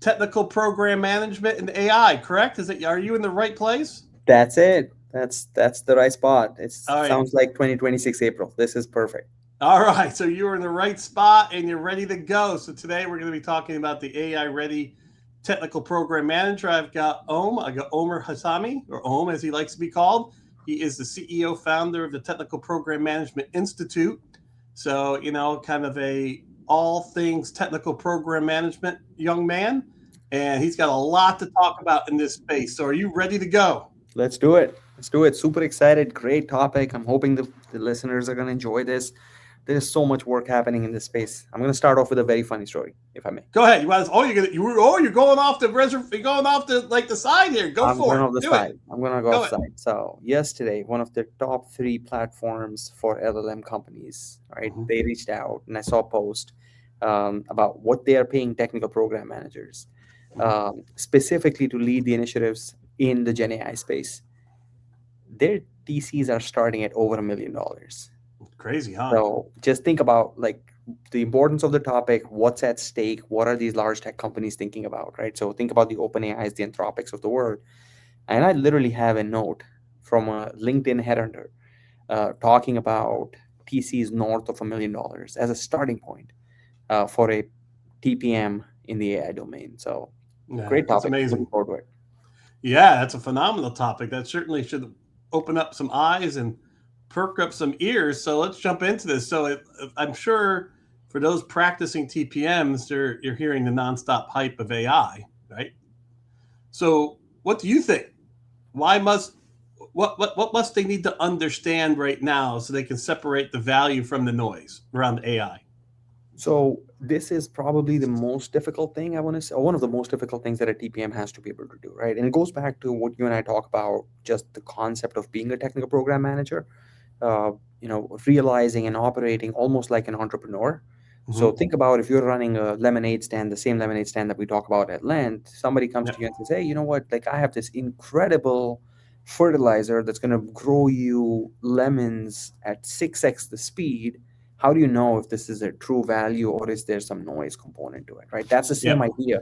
technical program management and AI, correct? Are you in the right place? That's it. That's the right spot. It All right. sounds like 2026 April. This is perfect. All right. So you're in the right spot and you're ready to go. So today we're going to be talking about the AI ready technical program manager. I got Omer Hashmi, or Om as he likes to be called. He is the CEO founder of the Technical Program Management Institute. So, kind of a all things technical program management young man. And he's got a lot to talk about in this space. So are you ready to go? Let's do it. Let's do it. Super excited. Great topic. I'm hoping the listeners are going to enjoy this. There's so much work happening in this space. I'm going to start off with a very funny story, if I may. Go ahead. You're going off the you're going off the like the side here. Go I'm for going it. off the Do it. side. I'm going to go Go off ahead. side. So yesterday, one of the top three platforms for LLM companies, right? Mhm. They reached out, and I saw a post about what they are paying technical program managers, Mhm. specifically to lead the initiatives in the Gen AI space. Their TCs are starting at over $1 million. Crazy, huh? So just think about like the importance of the topic, what's at stake, what are these large tech companies thinking about, right? So think about the OpenAIs, the Anthropics of the world. And I literally have a note from a LinkedIn headhunter talking about TCs north of $1 million as a starting point for a TPM in the AI domain. So Yeah, great that's topic. Looking amazing. forward to it. Yeah, that's a phenomenal topic. That certainly should open up some eyes and perk up some ears. So let's jump into this. I'm sure for those practicing TPMs, you're hearing the nonstop hype of AI, right? So what do you think? Why must what must they need to understand right now so they can separate the value from the noise around AI? So this is probably the most difficult thing I want to say, or one of the most difficult things that a TPM has to be able to do, right? And it goes back to what you and I talk about, just the concept of being a technical program manager, uh, realizing and operating almost like an entrepreneur. So Mm-hmm. think about if you're running a lemonade stand, the same lemonade stand that we talk about at length, somebody comes Yeah. to you and says, hey, you know what? Like I have this incredible fertilizer that's going to grow you lemons at 6x the speed. How do you know if this is a true value or is there some noise component to it, right? That's the same Yep. idea.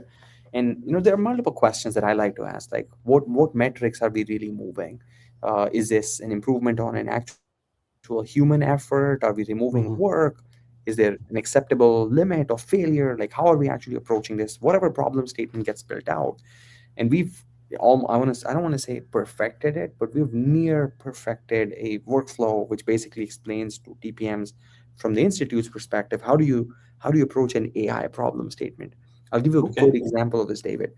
And there are multiple questions that I like to ask, like what metrics are we really moving? Is this an improvement on an actual human effort? Are we removing work? Mm-hmm. Is there an acceptable limit of failure? Like how are we actually approaching this? Whatever problem statement gets built out, and we've all I don't want to say perfected it, but we've near perfected a workflow which basically explains to TPMs from the institute's perspective how do you approach an AI problem statement. I'll give you a Okay. good example of this, David.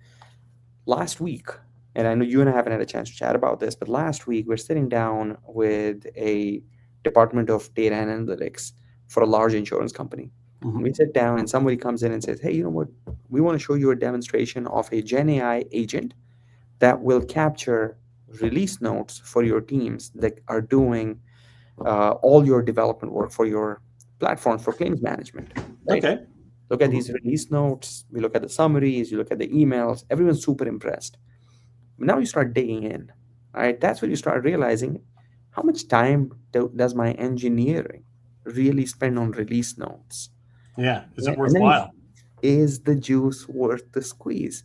Last week, and I know you and I haven't had a chance to chat about this, but last week we're sitting down with a department of data and analytics for a large insurance company. And Mm-hmm. we sit down and somebody comes in and says, hey, you know what? We want to show you a demonstration of a Gen AI agent that will capture release notes for your teams that are doing all your development work for your platforms for claims management, right? Okay. Look at Mm-hmm. these release notes, we look at the summaries, you look at the emails, everyone's super impressed. Now you start digging in, right? That's when you start realizing how much time does my engineering really spend on release notes, Yeah. Is it right? And then worthwhile? is the juice worth the squeeze,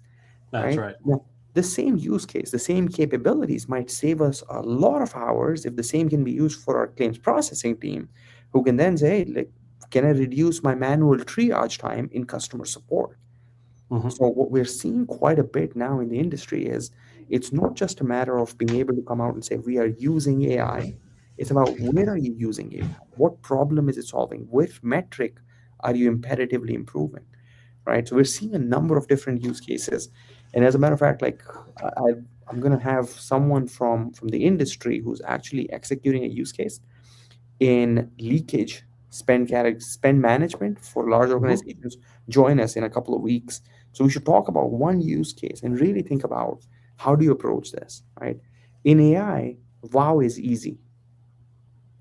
That's right? right. Now, the same use case, the same capabilities might save us a lot of hours if the same can be used for our claims processing team, who can then say, hey, like, can I reduce my manual triage time in customer support? Mm-hmm. So what we're seeing quite a bit now in the industry is it's not just a matter of being able to come out and say we are using AI. It's about where are you using AI? What problem is it solving? Which metric are you imperatively improving? Right. So we're seeing a number of different use cases, and as a matter of fact, like I'm going to have someone from the industry who's actually executing a use case in leakage spend management for large Mm-hmm. organizations join us in a couple of weeks. So we should talk about one use case and really think about how do you approach this, right? In AI, wow is easy.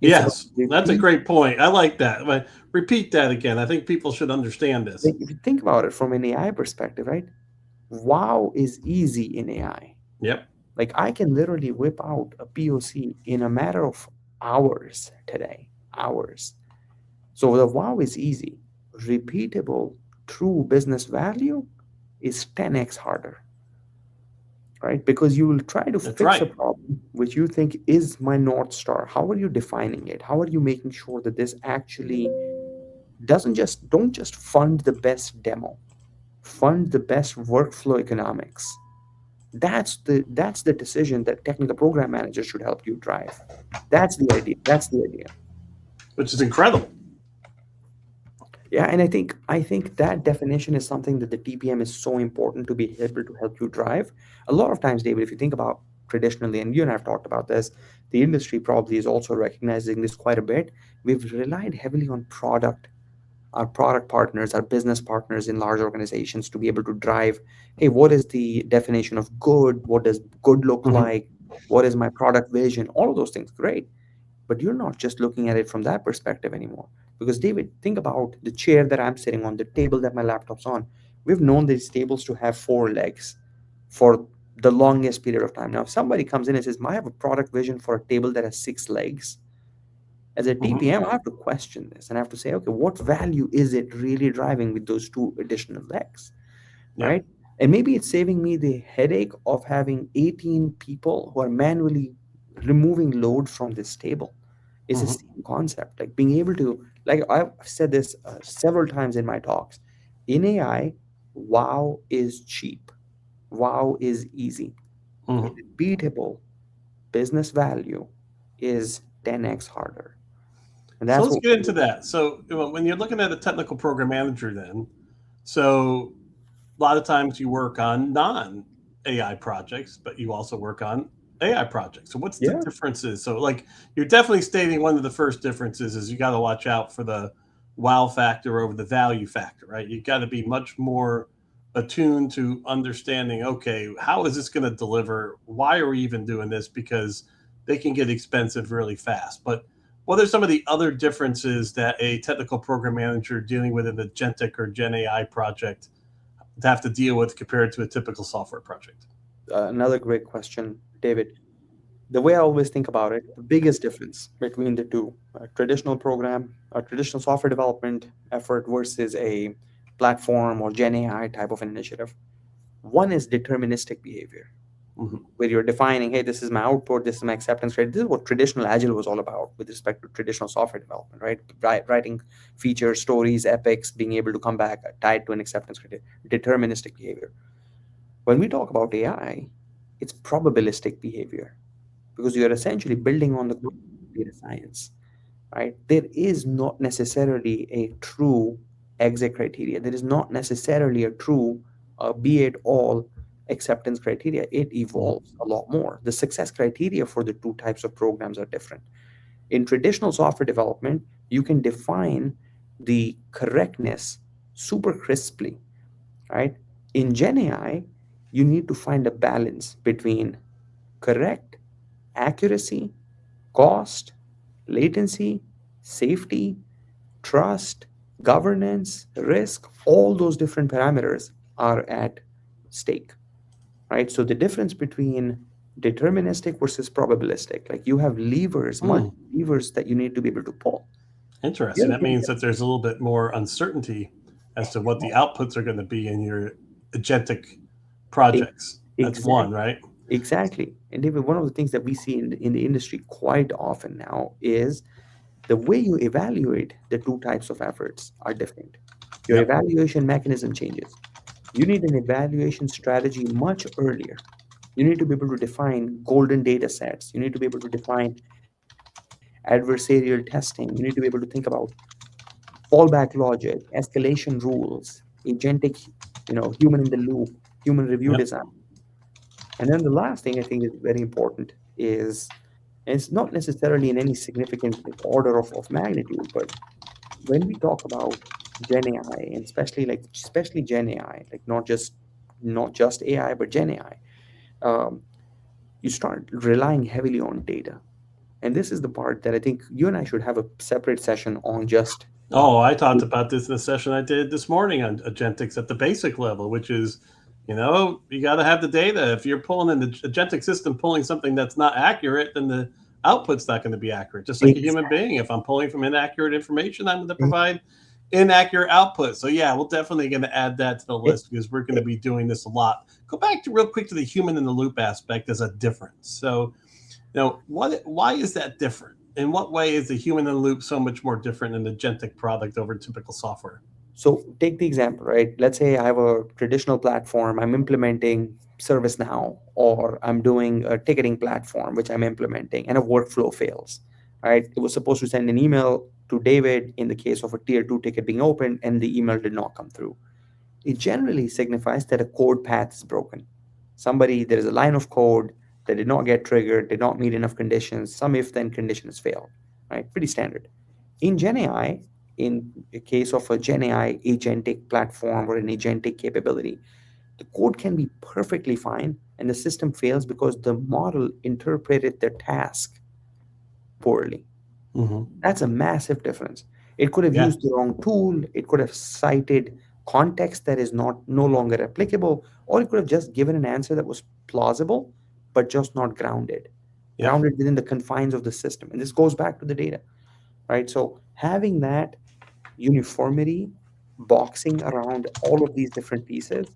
It's about Yes, that's a repeat. great point. I like that. But repeat that again. I think people should understand this. Like if you think about it from an AI perspective, right? Wow is easy in AI. Yep. Like I can literally whip out a POC in a matter of hours today. Hours. So the wow is easy. Repeatable, true business value, is 10x harder, right? Because you will try to That's fix a right. problem which you think is my North Star. How are you defining it? How are you making sure that this actually don't just fund the best demo, fund the best workflow economics? That's the decision that technical program managers should help you drive. That's the idea. That's the idea. Which is incredible. Yeah, and I think that definition is something that the TPM is so important to be able to help you drive. A lot of times, David, if you think about traditionally, and you and I have talked about this, the industry probably is also recognizing this quite a bit. We've relied heavily on our product partners, our business partners in large organizations to be able to drive, hey, what is the definition of good? What does good look Hmm. like? What is my product vision? All of those things, great. But you're not just looking at it from that perspective anymore. Because, David, think about the chair that I'm sitting on, the table that my laptop's on. We've known these tables to have four legs for the longest period of time. Now, if somebody comes in and says, I have a product vision for a table that has six legs, as a Hmm. TPM, I have to question this and I have to say, okay, what value is it really driving with those two additional legs, Yep. right? And maybe it's saving me the headache of having 18 people who are manually removing load from this table. It's the Hmm. same concept, like being able to, like I've said this several times in my talks. In AI, wow is cheap, wow is easy. Hmm. In beatable, business value is 10x harder. And So that's let's what get into that. So when you're looking at a technical program manager, then, so a lot of times you work on non AI projects, but you also work on AI projects. So what's the yeah. differences? So like you're definitely stating one of the first differences is you got to watch out for the wow factor over the value factor, right? You got to be much more attuned to understanding, okay, how is this going to deliver? Why are we even doing this? Because they can get expensive really fast. But what are some of the other differences that a technical program manager dealing with an agentic or Gen AI project to have to deal with compared to a typical software project? Another great question, David. The way I always think about it, the biggest difference between the two, a traditional program, a traditional software development effort versus a platform or Gen AI type of an initiative. One is deterministic behavior, Mm-hmm. where you're defining, hey, this is my output, this is my acceptance rate. This is what traditional Agile was all about with respect to traditional software development, right? Writing features, stories, epics, being able to come back tied to an acceptance criteria, deterministic behavior. When we talk about AI, it's probabilistic behavior because you're essentially building on the data science, right? There is not necessarily a true exit criteria. There is not necessarily a true be it all acceptance criteria. It Mm-hmm. evolves a lot more. The success criteria for the two types of programs are different. In traditional software development, you can define the correctness super crisply, right? In Gen AI, you need to find a balance between correct, accuracy, cost, latency, safety, trust, governance, risk, all those different parameters are at stake, right? So the difference between deterministic versus probabilistic, like you have levers, Hmm. multiple levers that you need to be able to pull. The Interesting. other That thing means that, that there's a little bit more uncertainty as to what the outputs are going to be in your agentic e- projects. That's one, exactly, right? exactly. And David, one of the things that we see in the industry quite often now is the way you evaluate the two types of efforts are different. Your Yep. evaluation mechanism changes. You need an evaluation strategy much earlier. You need to be able to define golden data sets. You need to be able to define adversarial testing. You need to be able to think about fallback logic, escalation rules, agentic, human in the loop, human review Yep. design. And then the last thing I think is very important is, and it's not necessarily in any significant like, order of magnitude, but when we talk about Gen AI, and especially Gen AI, like not just AI, but Gen AI, you start relying heavily on data. And this is the part that I think you and I should have a separate session on just Oh, I talked about this in a session I did this morning on agentics at the basic level, which is, you got to have the data. If you're pulling in the agentic system, pulling something that's not accurate, then the output's not going to be accurate. Just like a human exactly. being, if I'm pulling from inaccurate information, I'm going to provide inaccurate output. So yeah, we're definitely going to add that to the It, list because we're going to it, be doing this a lot. Go back to real quick to the human in the loop aspect as a difference. So, why is that different? In what way is the human in the loop so much more different in the Gentic product over typical software? so take the example, right? Let's say I have a traditional platform, I'm implementing ServiceNow, or I'm doing a ticketing platform, which I'm implementing, and a workflow fails, right? It was supposed to send an email to David in the case of a tier two ticket being opened, and the email did not come through. It generally signifies that a code path is broken. There is a line of code that did not get triggered, did not meet enough conditions, some if then condition is failed, right? Pretty standard. In Gen AI, in the case of a Gen AI agentic platform or an agentic capability, the code can be perfectly fine and the system fails because the model interpreted the task poorly. Mm-hmm. That's a massive difference. It could have Yeah. used the wrong tool, it could have cited context that is not no longer applicable, or it could have just given an answer that was plausible, but just not Yep. grounded within the confines of the system. And this goes back to the data, right? So having that uniformity, boxing around all of these different pieces,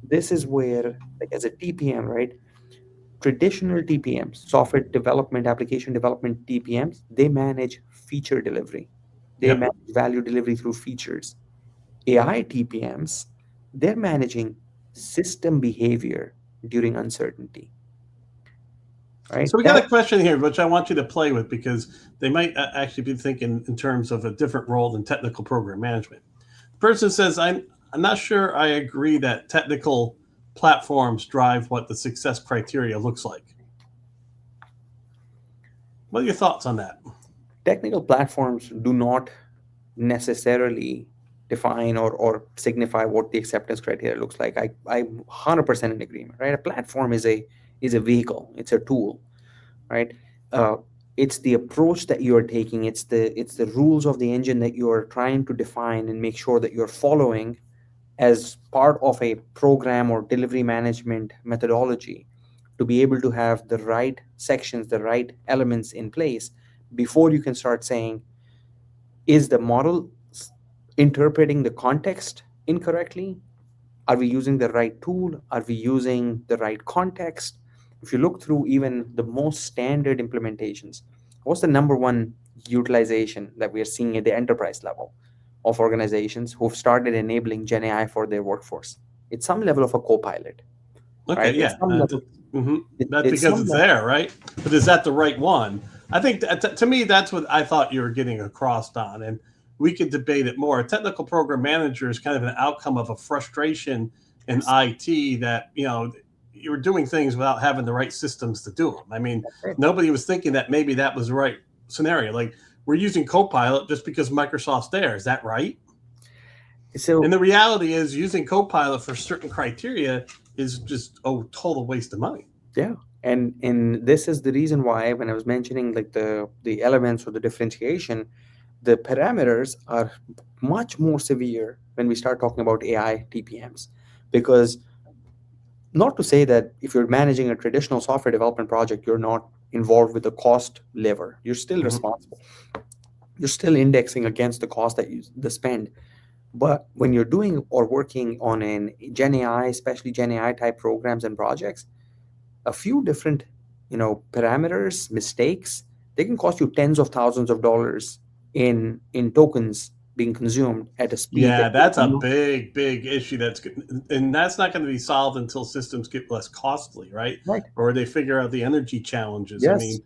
this is where, like as a TPM, right? Traditional TPMs, software development, application development TPMs, they manage feature delivery. They Yep. manage value delivery through features. AI TPMs, they're managing system behavior during uncertainty, right? So we got That a question here, which I want you to play with because they might actually be thinking in terms of a different role than technical program management. The person says, I'm not sure I agree that technical platforms drive what the success criteria looks like. What are your thoughts on that? technical platforms do not necessarily define or signify what the acceptance criteria looks like. I'm 100% in agreement, right? A platform is a vehicle, it's a tool, right? Uh, it's the approach that you are taking. It's the rules of the engine that you are trying to define and make sure that you're following as part of a program or delivery management methodology to be able to have the right sections, the right elements in place before you can start saying, is the model interpreting the context incorrectly? Are we using the right tool? Are we using the right context? If you look through even the most standard implementations, what's the number one utilization that we are seeing at the enterprise level of organizations who've started enabling Gen AI for their workforce? It's some level of a co-pilot, Okay, right? yeah. Mhm. That's It's because some it's level. there, right? But is that the right one? I think to me, that's what I thought you were getting across on. And we could debate it more. A technical program manager is kind of an outcome of a frustration in Yes, IT that, you were doing things without having the right systems to do them. I mean, that's it. nobody was thinking that maybe that was the right scenario. Like, we're using Copilot just because Microsoft's there. Is that right? And So the reality is using Copilot for certain criteria is just a total waste of money. yeah, and this is the reason why when I was mentioning like the elements or the differentiation, the parameters are much more severe when we start talking about AI TPMs. Because not to say that if you're managing a traditional software development project, you're not involved with the cost lever. You're still Mhm. responsible. You're still indexing against the cost that the spend. But when you're doing or working on an Gen AI, especially Gen AI type programs and projects, a few different, parameters, mistakes, they can cost you tens of thousands of dollars in tokens being consumed at a speed that Yeah, you that's a cannot. big, big issue. And that's not going to be solved until systems get less costly, right? Right. Or they figure out the energy challenges. Yes.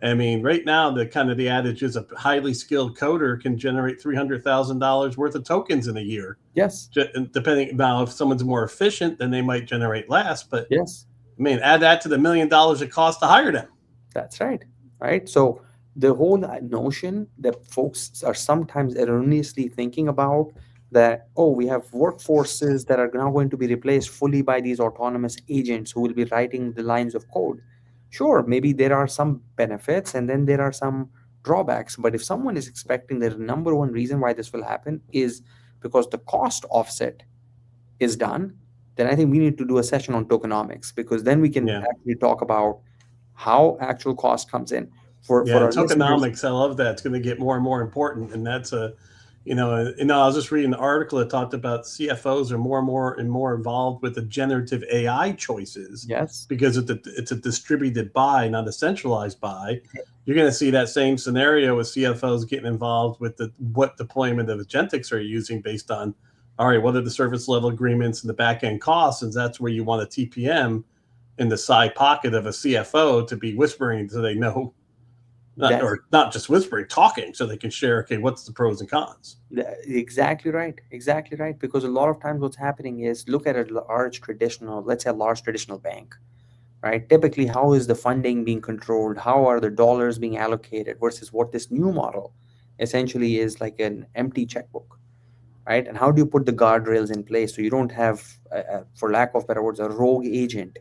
I mean, right now the kind of the adage is a highly skilled coder can generate $300,000 worth of tokens in a year. Yes. Depending now, if someone's more efficient, then they might generate less. But Yes. I mean, add that to the $1 million it costs to hire them. That's right. Right. So the whole notion that folks are sometimes erroneously thinking about that, oh, we have workforces that are now going to be replaced fully by these autonomous agents who will be writing the lines of code. Sure, maybe there are some benefits and then there are some drawbacks. But if someone is expecting the number one reason why this will happen is because the cost offset is done, then I think we need to do a session on tokenomics, because then we can Yeah. actually talk about how actual cost comes in for Yeah, our listeners. tokenomics. I love that. It's going to get more and more important, and that's a, I was just reading an article that talked about CFOs are more and more and more involved with the generative AI choices Yes. because it's a distributed buy, not a centralized buy. You're going to see that same scenario with CFOs getting involved with what deployment of agentics are you using based on, all right, what are the service level agreements and the back end costs, and that's where you want a TPM in the side pocket of a CFO to be whispering so they know, That's or not just whispering, talking so they can share, okay, what's the pros and cons. exactly right. Exactly right. Because a lot of times what's happening is look at a large traditional, let's say a large traditional bank, right? Typically, how is the funding being controlled? How are the dollars being allocated versus what this new model essentially is like an empty checkbook, right? And how do you put the guardrails in place so you don't have, for lack of better words, a rogue agent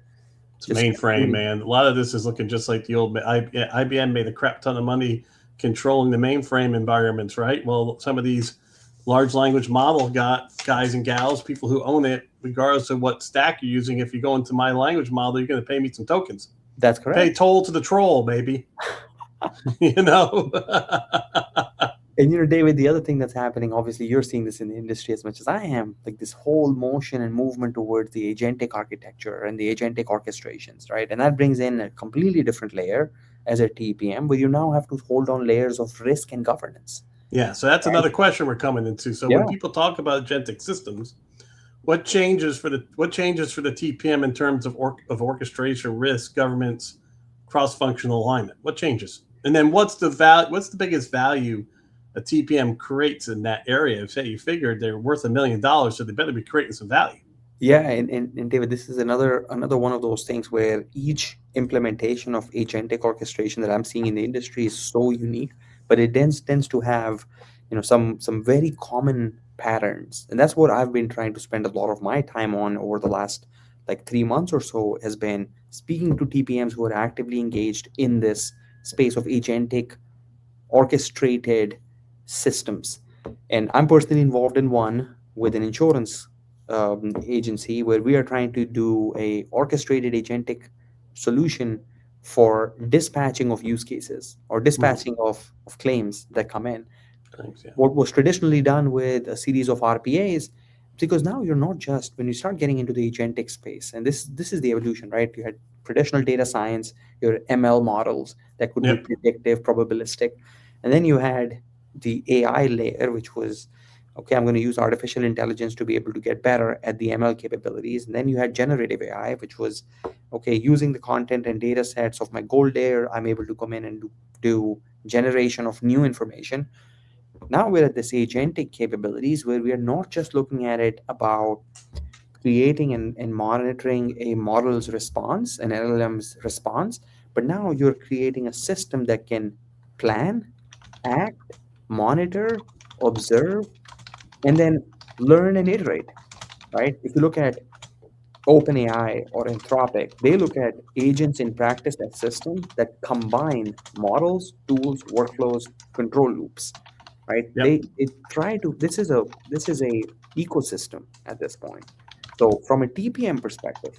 It's just mainframe, consuming? man. A lot of this is looking just like the old IBM made a crap ton of money controlling the mainframe environments, right? Well, some of these large language model got guys and gals, people who own it, regardless of what stack you're using. If you go into my language model, you're going to pay me some tokens. That's Pay correct. toll to the troll, baby. you know. And David, the other thing that's happening, obviously, you're seeing this in the industry as much as I am, like this whole motion and movement towards the agentic architecture and the agentic orchestrations, right? And that brings in a completely different layer as a TPM, where you now have to hold on layers of risk and governance, Yeah, so that's right? another question we're coming into. So when Yeah. people talk about agentic systems, what changes for the TPM in terms of orchestration, risk, governance, cross-functional alignment? What changes? And then what's the biggest value a TPM creates in that area? If say you figured they're worth $1 million, so they better be creating some value. Yeah, and David, this is another one of those things where each implementation of agentic orchestration that I'm seeing in the industry is so unique, but it tends to have, some very common patterns, and that's what I've been trying to spend a lot of my time on over the last like 3 months or so, has been speaking to TPMs who are actively engaged in this space of agentic orchestrated systems. And I'm personally involved in one with an insurance agency where we are trying to do a orchestrated agentic solution for dispatching of use cases or Hmm. dispatching of claims that come in. Thanks. Yeah. What was traditionally done with a series of RPAs, because now you're not just, when you start getting into the agentic space, and this is the evolution, right? You had traditional data science, your ML models that could be Yep. predictive, probabilistic, and then you had the AI layer, which was, okay, I'm going to use artificial intelligence to be able to get better at the ML capabilities. And then you had generative AI, which was, okay, using the content and data sets of my gold layer, I'm able to come in and do generation of new information. Now we're at this agentic capabilities where we are not just looking at it about creating and monitoring a model's response, an LLM's response, but now you're creating a system that can plan, act, monitor, observe, and then learn and iterate, right? If you look at OpenAI or Anthropic, they look at agents in practice as systems that combine models, tools, workflows, control loops, right? Yep. They try to, this is a ecosystem at this point. So from a TPM perspective,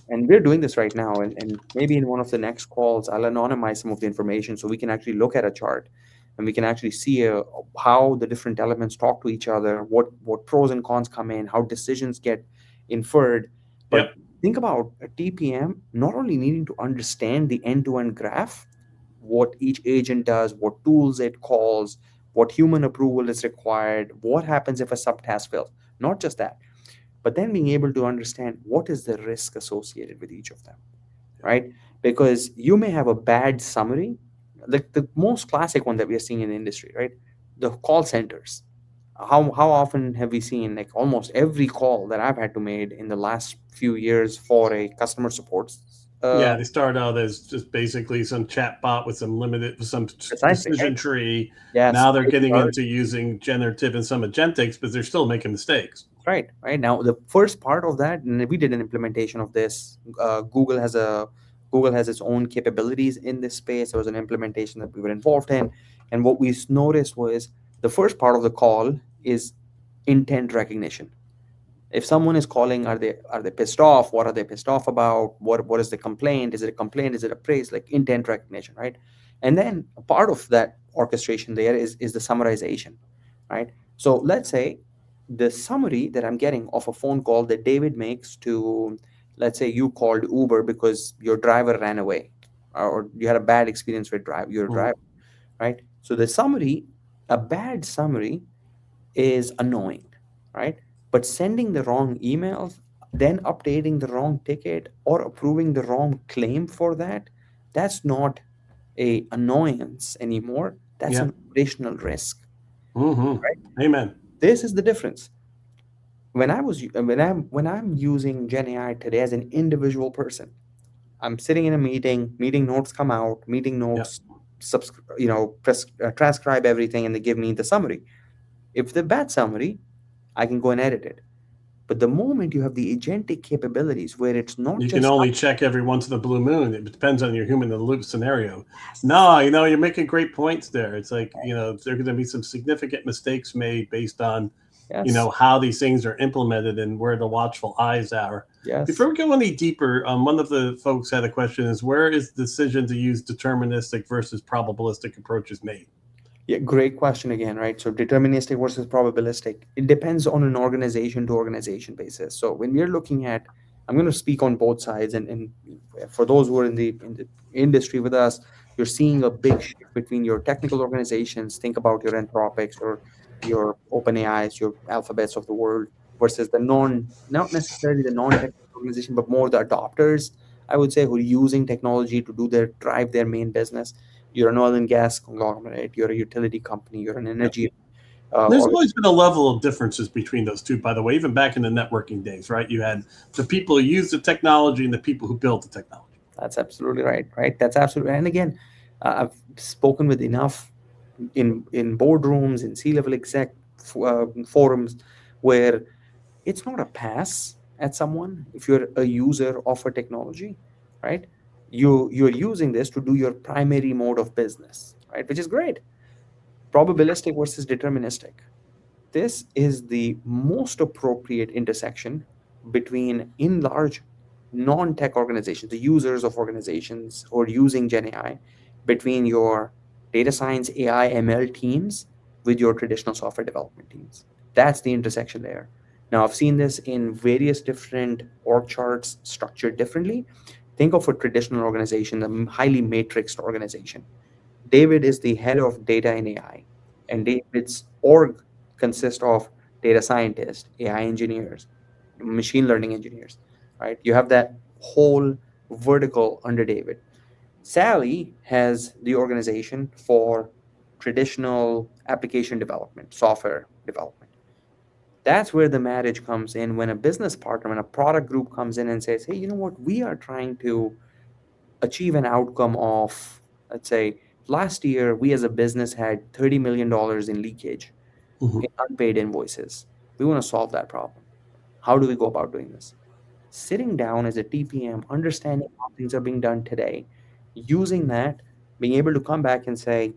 and we're doing this right now, and maybe in one of the next calls, I'll anonymize some of the information so we can actually look at a chart and we can actually see how the different elements talk to each other, what pros and cons come in, how decisions get inferred. But Yep. think about a TPM not only needing to understand the end-to-end graph, what each agent does, what tools it calls, what human approval is required, what happens if a subtask fails. Not just that, but then being able to understand what is the risk associated with each of them, right? Because you may have a bad summary, like the most classic one that we are seeing in the industry, right? The call centers. How often have we seen, like almost every call that I've had to made in the last few years for a customer support, uh, Yeah, they start out as just basically some chat bot with some precisely, decision right? tree. Yes, Now they're great getting start. into using generative and some agentics, but they're still making mistakes. Right, right. Now, the first part of that, and we did an implementation of this. Google has its own capabilities in this space. There was an implementation that we were involved in, and what we noticed was the first part of the call is intent recognition. If someone is calling, are they pissed off? What are they pissed off about? What is the complaint? Is it a complaint? Is it a praise? Like intent recognition, right? And then a part of that orchestration there is the summarization, right? So let's say the summary that I'm getting of a phone call that David makes to, let's say you called Uber because your driver ran away, or you had a bad experience with your Mhm. driver, right? So the summary, a bad summary is annoying, right? But sending the wrong emails, then updating the wrong ticket or approving the wrong claim for that, that's not a annoyance anymore. That's Yeah. an operational risk, Hmm. right? Amen. This is the difference. When I'm using Gen AI today as an individual person, I'm sitting in a meeting notes come out, meeting Yeah. notes, transcribe everything, and they give me the summary. If the bad summary, I can go and edit it. But the moment you have the agentic capabilities where it's not You can just only check every once in a blue moon. It depends on your human in the loop scenario. us, No, you're making great points there. It's like, there are going to be some significant mistakes made based on, yes, how these things are implemented and where the watchful eyes are. yes. Before we go any deeper, one of the folks had a question is where is the decision to use deterministic versus probabilistic approaches made? Yeah, great question again, right? So deterministic versus probabilistic. It depends on an organization to organization basis. So when we're looking at, I'm going to speak on both sides, and for those who are in the industry with us, you're seeing a big shift between your technical organizations. Think about your Anthropics or your OpenAIs, your Alphabets of the world, versus the not necessarily the non-technical organization, but more the adopters, I would say, who are using technology to drive their main business. You're an oil and gas conglomerate, you're a utility company, you're an energy There's or always been a level of differences between those two, by the way, even back in the networking days, right? You had the people who use the technology and the people who build the technology. that's absolutely right, right? That's absolutely right. And again, I've spoken with enough in boardrooms, in C-level exec forums, where it's not a pass at someone if you're a user of a technology, right? You're using this to do your primary mode of business, right? Which is great. Probabilistic versus deterministic. This is the most appropriate intersection between, in large non-tech organizations, the users of organizations who are using Gen AI, between your data science, AI, ML teams with your traditional software development teams. That's the intersection there. Now, I've seen this in various different org charts structured differently. Think of a traditional organization, a highly matrixed organization. David is the head of data and AI, and David's org consists of data scientists, AI engineers, machine learning engineers, right? You have that whole vertical under David. Sally has the organization for traditional application development, software development. That's where the marriage comes in when a business partner, when a product group comes in and says, hey, you know what, we are trying to achieve an outcome of, let's say, last year, we as a business had $30 million in leakage Mhm. in unpaid invoices. We want to solve that problem. How do we go about doing this? Sitting down as a TPM, understanding how things are being done today, using that, being able to come back and say,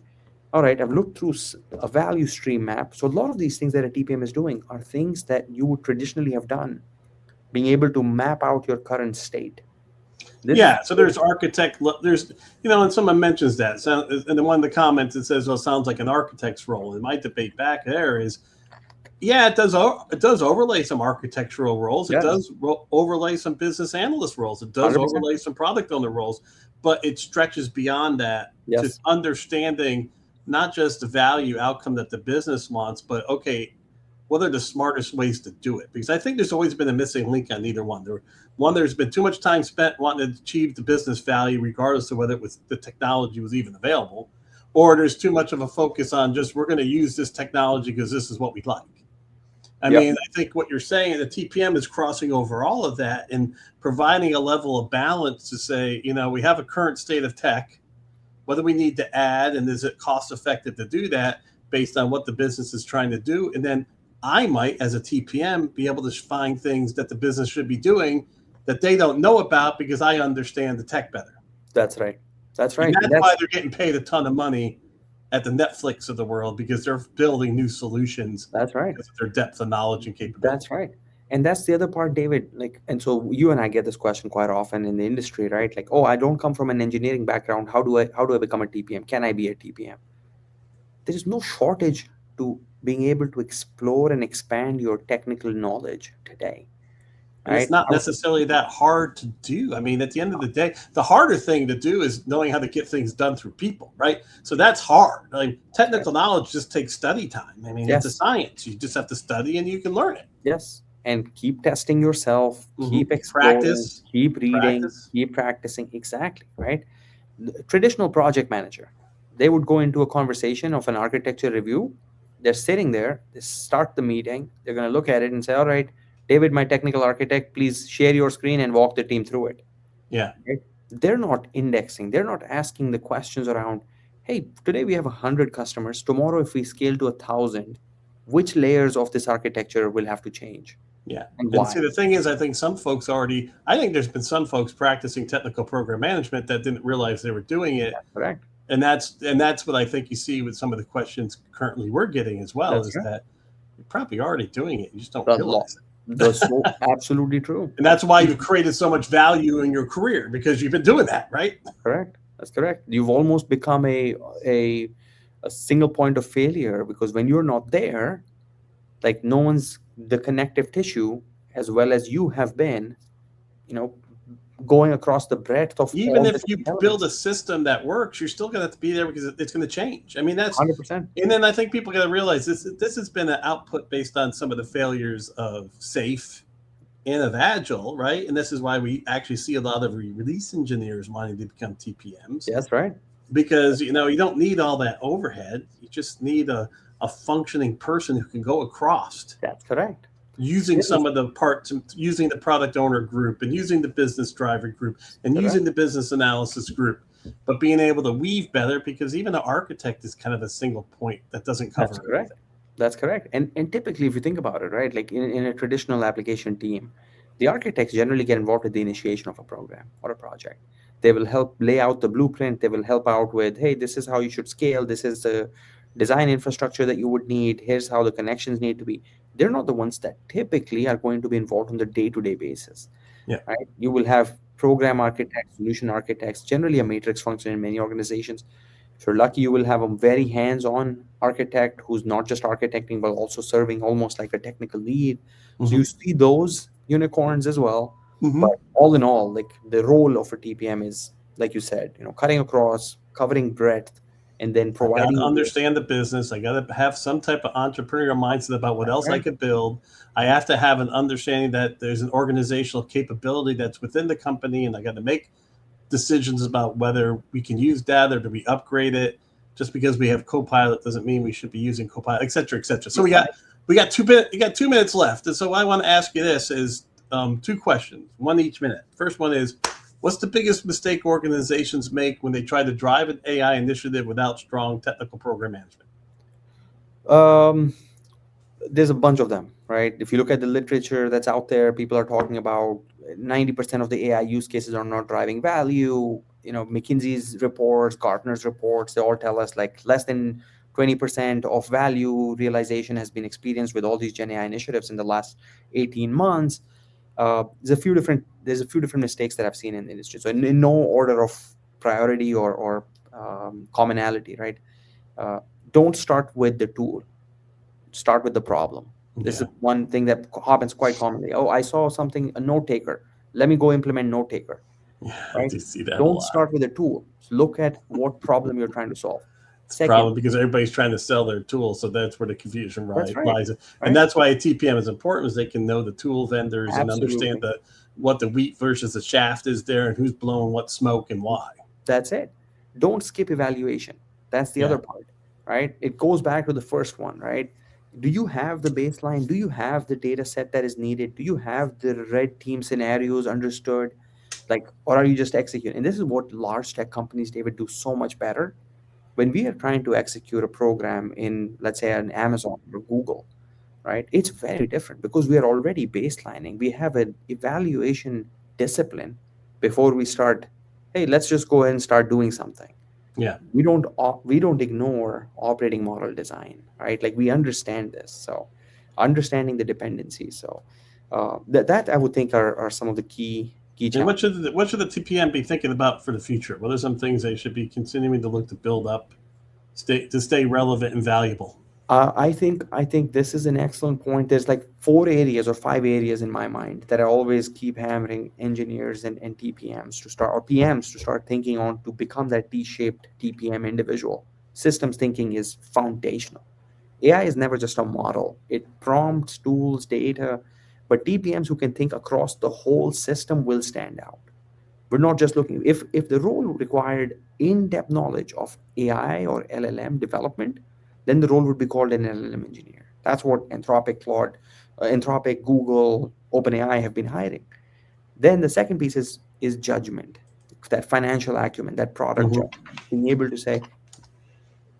all right, I've looked through a value stream map. So a lot of these things that a TPM is doing are things that you would traditionally have done, being able to map out your current state. This is Yeah, so there's architect. There's, and someone mentions that. So, and then one of the comments it says, "Well, it sounds like an architect's role." And my debate back there is, yeah, it does. It does overlay some architectural roles. It yes, does overlay some business analyst roles. It does 100%. overlay some product owner roles, but it stretches beyond that to Yes. understanding not just the value outcome that the business wants, but okay, what are the smartest ways to do it? Because I think there's always been a missing link on either one. There's been too much time spent wanting to achieve the business value, regardless of whether it was the technology was even available, or there's too much of a focus on just we're going to use this technology because this is what we like. I Yep. mean, I think what you're saying, the TPM is crossing over all of that and providing a level of balance to say, we have a current state of tech. What do we need to add? And is it cost effective to do that based on what the business is trying to do? And then I might, as a TPM, be able to find things that the business should be doing that they don't know about because I understand the tech better. That's right. That's And right. And that's why that's they're getting paid a ton of money at the Netflix of the world because they're building new solutions that's right. because of their depth of knowledge and capability. That's right. And that's the other part, David. Like, and so you and I get this question quite often in the industry, right? Like, oh, I don't come from an engineering background. How do I become a TPM? Can I be a TPM? There is no shortage to being able to explore and expand your technical knowledge today, And it's right? not necessarily that hard to do. I mean, at the end of the day, the harder thing to do is knowing how to get things done through people, right? So that's hard. Like technical knowledge just takes study time. I mean, it's a Yes, science. You just have to study and you can learn it. yes. And keep testing yourself, keep exploring, Practice, keep reading, practice. keep practicing. Exactly, right? The traditional project manager, they would go into a conversation of an architecture review. They're sitting there, they start the meeting, they're going to look at it and say, all right, David, my technical architect, please share your screen and walk the team through it. Yeah, Right? They're not indexing, they're not asking the questions around, hey, today we have 100 customers. Tomorrow, if we scale to 1,000, which layers of this architecture will have to change yeah. and And why? see, the thing is, I think there's been some folks practicing technical program management that didn't realize they were doing it. That's correct. And that's what I think you see with some of the questions currently we're getting as well, That's is right. that you're probably already doing it. You just don't The law. realize That's it. so absolutely true. And that's why you've created so much value in your career because you've been doing that, right? Correct. That's correct. You've almost become a a single point of failure because when you're not there, like no one's the connective tissue as well as you have been, you know, going across the breadth of Even all the if you different build elements. a system that works, you're still going to have to be there because it's going to change. I mean, that's, 100%. and then I think people got to realize this has been an output based on some of the failures of SAFe and of Agile, right? And this is why we actually see a lot of release engineers wanting to become TPMs Yes, right. because you don't need all that overhead. You just need a functioning person who can go across That's correct. using This is some of the parts, using the product owner group and using the business driver group and correct. using the business analysis group, but being able to weave better because even an architect is kind of a single point that doesn't That's cover correct. everything. That's correct. And typically, if you think about it, right, like in a traditional application team, the architects generally get involved with the initiation of a program or a project. They will help lay out the blueprint. They will help out with, hey, this is how you should scale. This is the design infrastructure that you would need. Here's how the connections need to be. They're not the ones that typically are going to be involved on the day-to-day basis, Yeah. right? You will have program architects, solution architects, generally a matrix function in many organizations. If you're lucky, you will have a very hands-on architect who's not just architecting, but also serving almost like a technical lead. So Mm-hmm. you see those unicorns as well. Mm-hmm. But all in all, like the role of a TPM is, like you said, cutting across, covering breadth, and then I got to providing the understand the business. I got to have some type of entrepreneurial mindset about what else I right. could build. I have to have an understanding that there's an organizational capability that's within the company, and I got to make decisions about whether we can use that or do we upgrade it. Just because we have Copilot doesn't mean we should be using Copilot, et cetera, et cetera. So we got 2 minutes left, and so what I want to ask you this is two questions, one each minute. First one is, what's the biggest mistake organizations make when they try to drive an AI initiative without strong technical program management? Um, there's a bunch of them, right? If you look at the literature that's out there, people are talking about 90% of the AI use cases are not driving value. McKinsey's reports, Gartner's reports, they all tell us like less than 20% of value realization has been experienced with all these Gen AI initiatives in the last 18 months. There's a few different mistakes that I've seen in the industry. So in no order of priority or commonality, right? Uh, don't start with the tool, start with the problem. This Yeah, is one thing that happens quite commonly. Oh, I saw something, a note taker. Let me go implement note taker, yeah, I right? do see that a Don't lot. start with a tool. Look at what problem you're trying to solve. It's a Second, problem because everybody's trying to sell their tools, so that's where the confusion that's right, lies. And right? that's why a TPM is important, is they can know the tool vendors and understand Absolutely. what the wheat versus the shaft is there and who's blowing what smoke and why. That's it. Don't skip evaluation. That's the Yeah, other part, right? It goes back to the first one, right? Do you have the baseline? Do you have the data set that is needed? Do you have the red team scenarios understood? Like, or are you just executing? And this is what large tech companies, David, do so much better. When we are trying to execute a program in, let's say, an Amazon or Google, right? It's very different because we are already baselining. We have an evaluation discipline before we start. Hey, let's just go ahead and start doing something. yeah. We don't ignore operating model design, right? Like we understand this. So understanding the dependencies. So that I would think are some of the key And challenges. what should the TPM be thinking about for the future? What are some things they should be continuing to look to build up, stay relevant and valuable? I think this is an excellent point. There's like 4 areas or 5 areas in my mind that I always keep hammering engineers and TPMs to start, or PMs to start thinking on, to become that T-shaped TPM individual. Systems thinking is foundational. AI is never just a model. It prompts, tools, data, but TPMs who can think across the whole system will stand out. We're not just looking, if the role required in-depth knowledge of AI or LLM development, then the role would be called an LLM engineer. That's what Anthropic, Google, OpenAI have been hiring. Then the second piece is judgment, that financial acumen, that product Hmm. judgment, being able to say,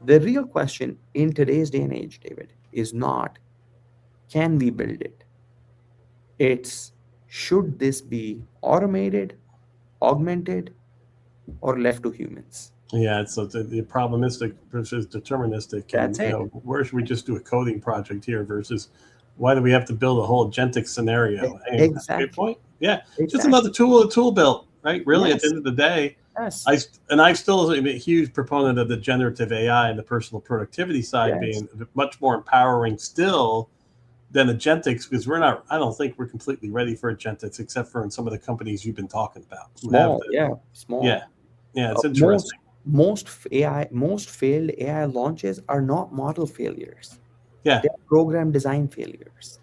the real question in today's day and age, David, is not can we build it? It's should this be automated, augmented, or left to humans? Yeah, it's so the probabilistic versus deterministic, and That's it. where should we just do a coding project here versus why do we have to build a whole agentic scenario? Hey, that's a great Exactly. point. Yeah, just another Exactly. tool, a tool belt, right? Really, at the Yes. end of the day, Yes. I still am a huge proponent of the generative AI and the personal productivity side Yes. being much more empowering still than agentics, because we're not. I don't think we're completely ready for agentics, except for in some of the companies you've been talking about who have Small. the. Yeah. Yeah, Small. yeah, it's Most interesting. most failed AI launches are not model failures. Yeah, They're program design failures.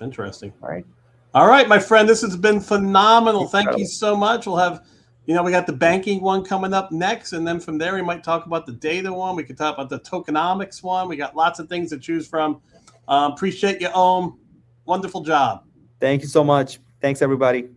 interesting. Right? All right, my friend, this has been phenomenal. Thank you Incredible. so much. We'll have, we got the banking one coming up next, and then from there we might talk about the data one. We could talk about the tokenomics one. We got lots of things to choose from. Appreciate you, Om. Wonderful job. Thank you so much. Thanks, everybody.